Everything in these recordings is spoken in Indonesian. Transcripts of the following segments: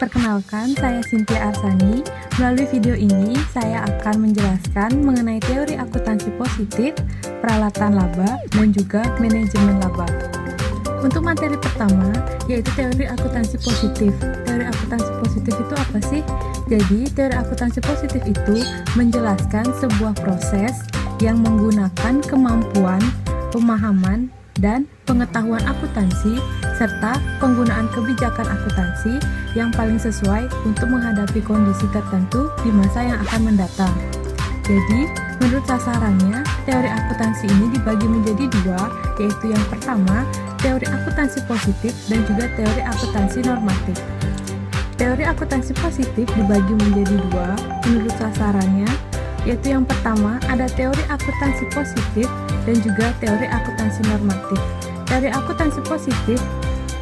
Perkenalkan, saya Cynthia Arsani. Melalui video ini, saya akan menjelaskan mengenai teori akuntansi positif, peralatan laba, dan juga manajemen laba. Untuk materi pertama, yaitu teori akuntansi positif. Teori akuntansi positif itu apa sih? Jadi, teori akuntansi positif itu menjelaskan sebuah proses yang menggunakan kemampuan, pemahaman, dan pengetahuan akuntansi serta penggunaan kebijakan akuntansi yang paling sesuai untuk menghadapi kondisi tertentu di masa yang akan mendatang. Jadi, menurut sasarannya, teori akuntansi ini dibagi menjadi dua, yaitu yang pertama, teori akuntansi positif dan juga teori akuntansi normatif. Teori akuntansi positif dibagi menjadi dua menurut sasarannya, yaitu yang pertama ada teori akuntansi positif dan juga teori akuntansi normatif. Teori akuntansi positif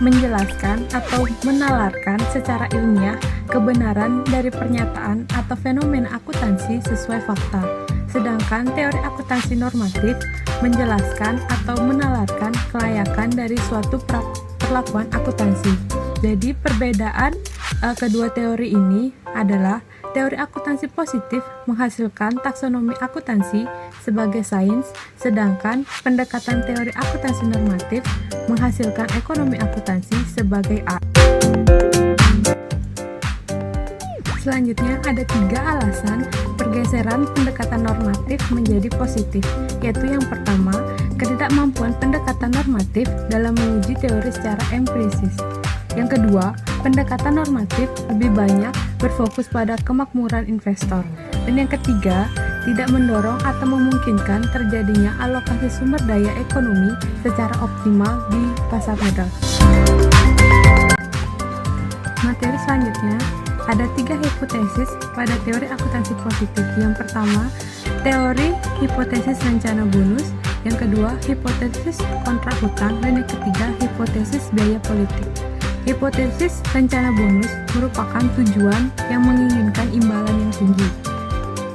menjelaskan atau menalarkan secara ilmiah kebenaran dari pernyataan atau fenomena akuntansi sesuai fakta. Sedangkan teori akuntansi normatif menjelaskan atau menalarkan kelayakan dari suatu perlakuan akuntansi. Jadi perbedaan kedua teori ini adalah teori akuntansi positif menghasilkan taksonomi akuntansi sebagai sains, sedangkan pendekatan teori akuntansi normatif menghasilkan ekonomi akuntansi sebagai art. Selanjutnya ada 3 alasan pergeseran pendekatan normatif menjadi positif, yaitu yang pertama, ketidakmampuan pendekatan normatif dalam menguji teori secara empiris. Yang kedua, pendekatan normatif lebih banyak berfokus pada kemakmuran investor. Dan yang ketiga, tidak mendorong atau memungkinkan terjadinya alokasi sumber daya ekonomi secara optimal di pasar modal. Materi selanjutnya, ada 3 hipotesis pada teori akuntansi positif. Yang pertama, teori hipotesis rencana bonus. Yang kedua, hipotesis kontrak hutang. Dan yang ketiga, hipotesis biaya politik. Hipotesis rencana bonus merupakan tujuan yang menginginkan imbalan yang tinggi.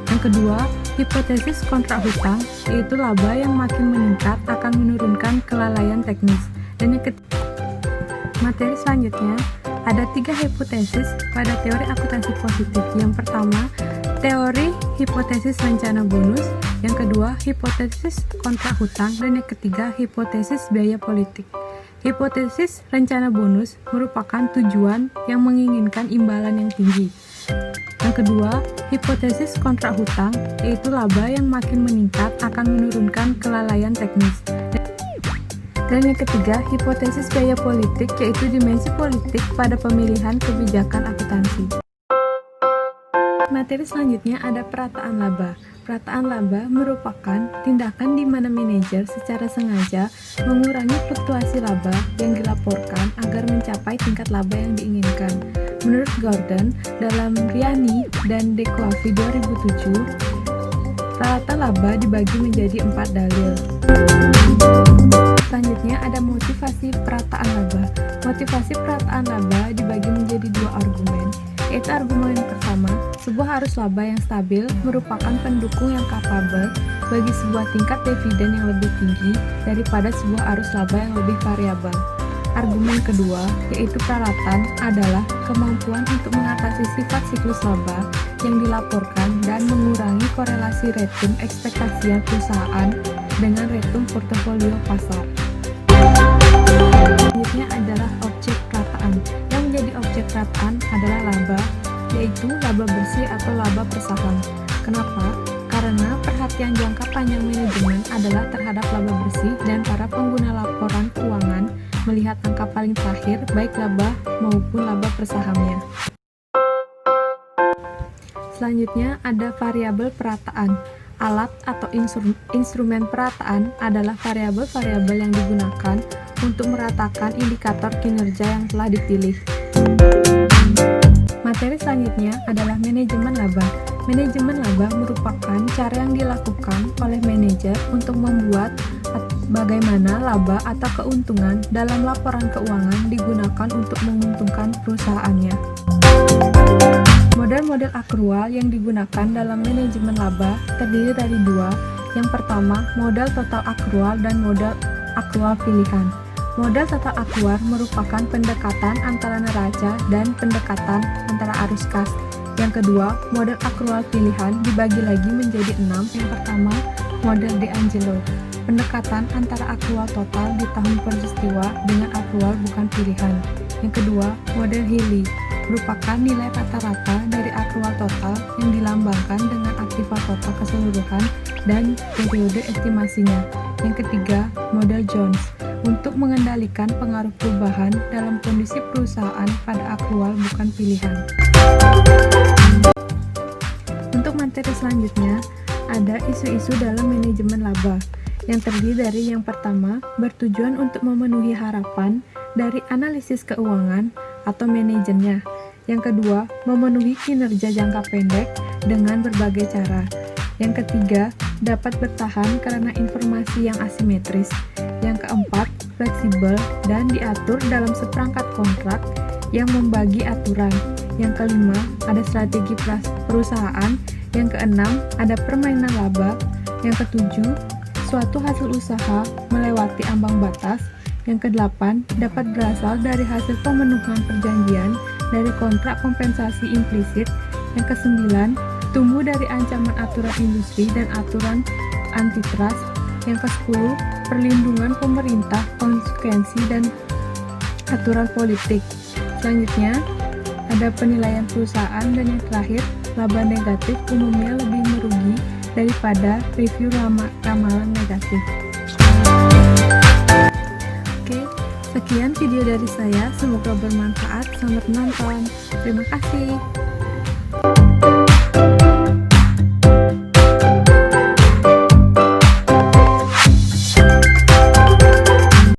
Yang kedua, hipotesis kontrak hutang, yaitu laba yang makin meningkat akan menurunkan kelalaian teknis. Dan yang ketiga, materi selanjutnya, ada 3 hipotesis pada teori akuntansi positif. Yang pertama, teori hipotesis rencana bonus. Yang kedua, hipotesis kontrak hutang. Dan yang ketiga, hipotesis biaya politik. Hipotesis rencana bonus merupakan tujuan yang menginginkan imbalan yang tinggi. Yang kedua, hipotesis kontrak hutang, yaitu laba yang makin meningkat akan menurunkan kelalaian teknis. Dan yang ketiga, hipotesis biaya politik, yaitu dimensi politik pada pemilihan kebijakan akuntansi. Materi selanjutnya ada perataan laba. Perataan laba merupakan tindakan di mana manajer secara sengaja mengurangi fluktuasi laba yang dilaporkan agar mencapai tingkat laba yang diinginkan. Menurut Gordon, dalam Riani dan De Coafi 2007, perataan laba dibagi menjadi 4 dalil. Selanjutnya ada motivasi perataan laba. Motivasi perataan laba dibagi menjadi 2 argumen, yaitu argumen yang pertama, sebuah arus laba yang stabil merupakan pendukung yang kapabel bagi sebuah tingkat dividen yang lebih tinggi daripada sebuah arus laba yang lebih variabel. Argumen kedua, yaitu peralatan, adalah kemampuan untuk mengatasi sifat siklus laba yang dilaporkan dan mengurangi korelasi return ekspektasi perusahaan dengan return portofolio pasar. Selanjutnya adalah objek perataan. Yang menjadi objek perataan adalah laba, yaitu laba bersih atau laba per saham. Kenapa? Karena perhatian jangka panjang manajemen adalah terhadap laba bersih dan para pengguna laporan keuangan melihat angka paling terakhir baik laba maupun laba per sahamnya. Selanjutnya ada variabel perataan. Alat atau instrumen perataan adalah variabel-variabel yang digunakan untuk meratakan indikator kinerja yang telah dipilih. Materi selanjutnya adalah manajemen laba. Manajemen laba merupakan cara yang dilakukan oleh manajer untuk membuat bagaimana laba atau keuntungan dalam laporan keuangan digunakan untuk menguntungkan perusahaannya. Model-model akrual yang digunakan dalam manajemen laba terdiri dari 2. Yang pertama, modal total akrual dan modal akrual pilihan. Model tata aktuar merupakan pendekatan antara neraca dan pendekatan antara arus kas. Yang kedua, model akrual pilihan dibagi lagi menjadi 6. Yang pertama, model De Angelo, pendekatan antara akrual total di tahun peristiwa dengan akrual bukan pilihan. Yang kedua, model Healy, merupakan nilai rata-rata dari akrual total yang dilambangkan dengan aktiva total keseluruhan dan periode estimasinya. Yang ketiga, model Jones, untuk mengendalikan pengaruh perubahan dalam kondisi perusahaan pada akrual bukan pilihan. Untuk materi selanjutnya, ada isu-isu dalam manajemen laba, yang terdiri dari yang pertama, bertujuan untuk memenuhi harapan dari analisis keuangan atau manajernya. Yang kedua, memenuhi kinerja jangka pendek dengan berbagai cara. Yang ketiga, dapat bertahan karena informasi yang asimetris. Yang keempat, fleksibel dan diatur dalam seperangkat kontrak yang membagi aturan. Yang kelima, ada strategi perusahaan. Yang keenam, ada permainan laba. Yang ketujuh, suatu hasil usaha melewati ambang batas. Yang kedelapan, dapat berasal dari hasil pemenuhan perjanjian dari kontrak kompensasi implisit. Yang kesembilan, tumbuh dari ancaman aturan industri dan aturan antitrust. Yang ke-10, perlindungan pemerintah, konsekuensi, dan aturan politik. Selanjutnya, ada penilaian perusahaan, dan yang terakhir, laba negatif umumnya lebih merugi daripada review ramalan negatif. Oke, sekian video dari saya, semoga bermanfaat. Selamat menonton. Terima kasih.